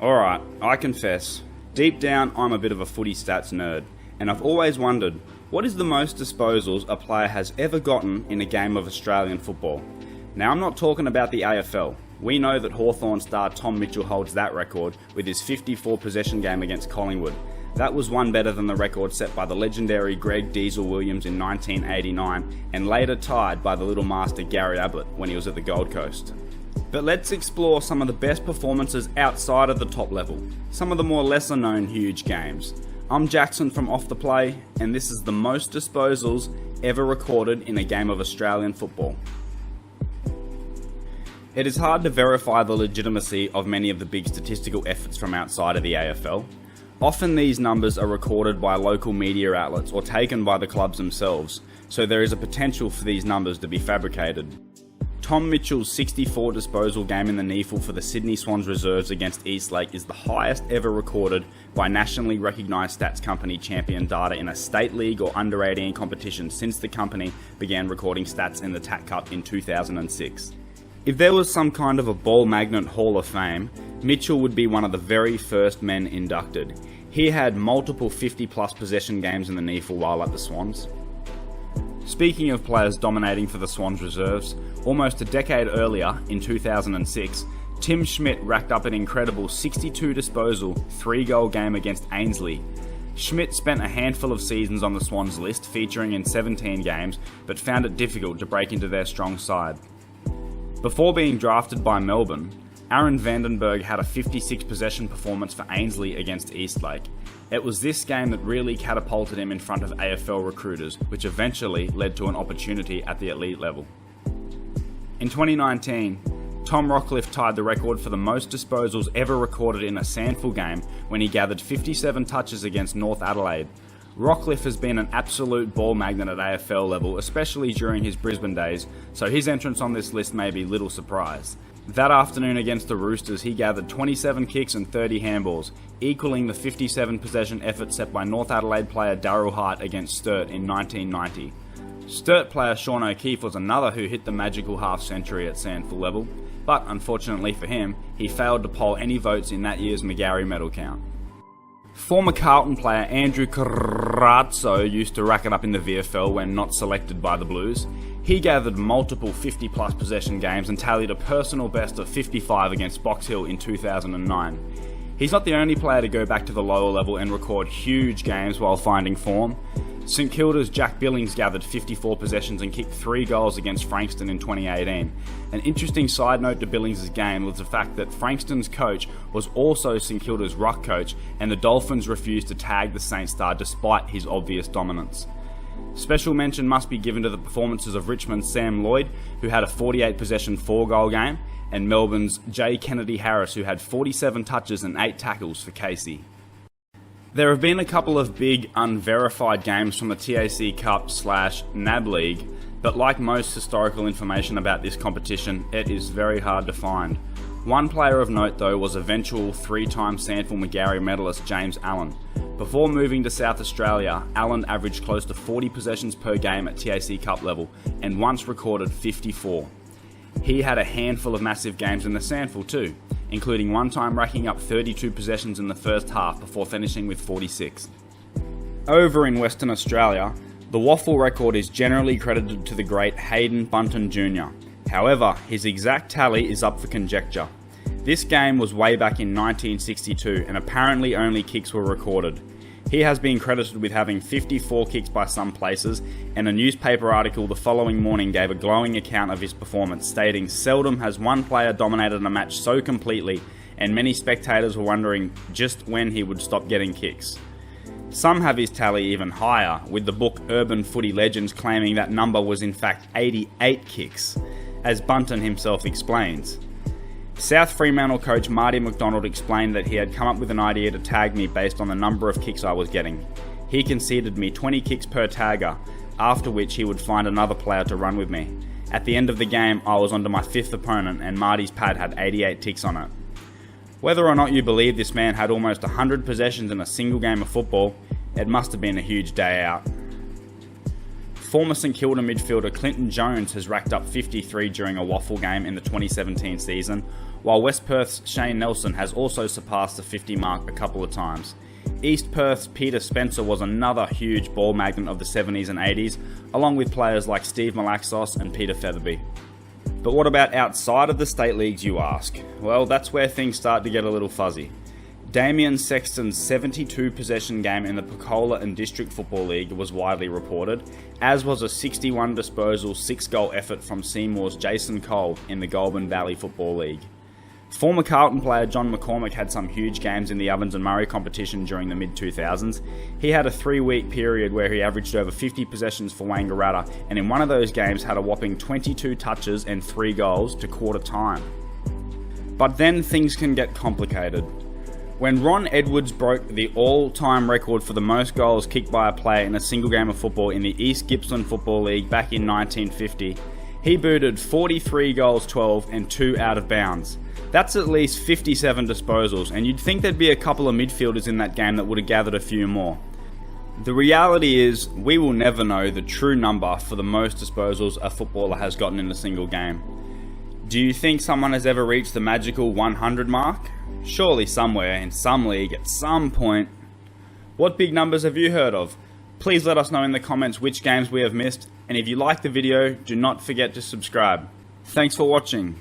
Alright, I confess, deep down I'm a bit of a footy stats nerd, and I've always wondered, what is the most disposals a player has ever gotten in a game of Australian football? Now I'm not talking about the AFL. We know that Hawthorn star Tom Mitchell holds that record with his 54 possession game against Collingwood. That was one better than the record set by the legendary Greg Diesel Williams in 1989 and later tied by the little master Gary Ablett when he was at the Gold Coast. But let's explore some of the best performances outside of the top level, some of the more lesser known huge games. I'm Jackson from Off the Play, and this is the most disposals ever recorded in a game of Australian football. It is hard to verify the legitimacy of many of the big statistical efforts from outside of the AFL. Often these numbers are recorded by local media outlets or taken by the clubs themselves, so there is a potential for these numbers to be fabricated. Tom Mitchell's 64 disposal game in the NEAFL for the Sydney Swans reserves against Eastlake is the highest ever recorded by nationally recognised stats company Champion Data in a state league or under 18 competition since the company began recording stats in the TAC Cup in 2006. If there was some kind of a ball magnet Hall of Fame, Mitchell would be one of the very first men inducted. He had multiple 50 plus possession games in the NEAFL while at the Swans. Speaking of players dominating for the Swans reserves, almost a decade earlier, in 2006, Tim Schmidt racked up an incredible 62 disposal, 3-goal game against Ainslie. Schmidt spent a handful of seasons on the Swans list, featuring in 17 games, but found it difficult to break into their strong side. Before being drafted by Melbourne, Aaron Vandenberg had a 56 possession performance for Ainslie against Eastlake. It was this game that really catapulted him in front of AFL recruiters, which eventually led to an opportunity at the elite level. In 2019, Tom Rockliff tied the record for the most disposals ever recorded in a SANFL game when he gathered 57 touches against North Adelaide. Rockliff has been an absolute ball magnet at AFL level, especially during his Brisbane days, so his entrance on this list may be little surprise. That afternoon against the Roosters, he gathered 27 kicks and 30 handballs, equaling the 57 possession effort set by North Adelaide player Daryl Hart against Sturt in 1990. Sturt player Sean O'Keefe was another who hit the magical half-century at SANFL level, but unfortunately for him, he failed to poll any votes in that year's McGarry medal count. Former Carlton player Andrew Carazzo used to rack it up in the VFL when not selected by the Blues. He gathered multiple 50-plus possession games and tallied a personal best of 55 against Box Hill in 2009. He's not the only player to go back to the lower level and record huge games while finding form. St Kilda's Jack Billings gathered 54 possessions and kicked 3 goals against Frankston in 2018. An interesting side note to Billings' game was the fact that Frankston's coach was also St Kilda's ruck coach, and the Dolphins refused to tag the Saints star despite his obvious dominance. Special mention must be given to the performances of Richmond's Sam Lloyd, who had a 48 possession 4-goal game, and Melbourne's J. Kennedy Harris, who had 47 touches and 8 tackles for Casey. There have been a couple of big unverified games from the TAC Cup / NAB League, but like most historical information about this competition, it is very hard to find. One player of note though was eventual 3-time SANFL McGarry medalist James Allen. Before moving to South Australia, Allen averaged close to 40 possessions per game at TAC Cup level and once recorded 54. He had a handful of massive games in the SANFL too, including one time racking up 32 possessions in the first half before finishing with 46. Over in Western Australia, the WAFL record is generally credited to the great Hayden Bunton Jr. However, his exact tally is up for conjecture. This game was way back in 1962 and apparently only kicks were recorded. He has been credited with having 54 kicks by some places, and a newspaper article the following morning gave a glowing account of his performance, stating, "Seldom has one player dominated a match so completely, and many spectators were wondering just when he would stop getting kicks." Some have his tally even higher, with the book Urban Footy Legends claiming that number was in fact 88 kicks, as Bunton himself explains. South Fremantle coach Marty McDonald explained that he had come up with an idea to tag me based on the number of kicks I was getting. He conceded me 20 kicks per tagger, after which he would find another player to run with me. At the end of the game, I was onto my 5th opponent and Marty's pad had 88 ticks on it. Whether or not you believe this man had almost 100 possessions in a single game of football, it must have been a huge day out. Former St Kilda midfielder Clinton Jones has racked up 53 during a WAFL game in the 2017 season, while West Perth's Shane Nelson has also surpassed the 50 mark a couple of times. East Perth's Peter Spencer was another huge ball magnet of the 70s and 80s, along with players like Steve Malaxos and Peter Featherby. But what about outside of the state leagues, you ask? Well, that's where things start to get a little fuzzy. Damien Sexton's 72 possession game in the Pocola and District Football League was widely reported, as was a 61 disposal 6-goal effort from Seymour's Jason Cole in the Goulburn Valley Football League. Former Carlton player John McCormick had some huge games in the Ovens and Murray competition during the mid-2000s. He had a 3-week period where he averaged over 50 possessions for Wangaratta, and in one of those games had a whopping 22 touches and 3 goals to quarter time. But then things can get complicated. When Ron Edwards broke the all-time record for the most goals kicked by a player in a single game of football in the East Gippsland Football League back in 1950, he booted 43 goals 12 and 2 out of bounds. That's at least 57 disposals, and you'd think there'd be a couple of midfielders in that game that would have gathered a few more. The reality is, we will never know the true number for the most disposals a footballer has gotten in a single game. Do you think someone has ever reached the magical 100 mark? Surely somewhere, in some league, at some point. What big numbers have you heard of? Please let us know in the comments which games we have missed, and if you like the video, do not forget to subscribe. Thanks for watching.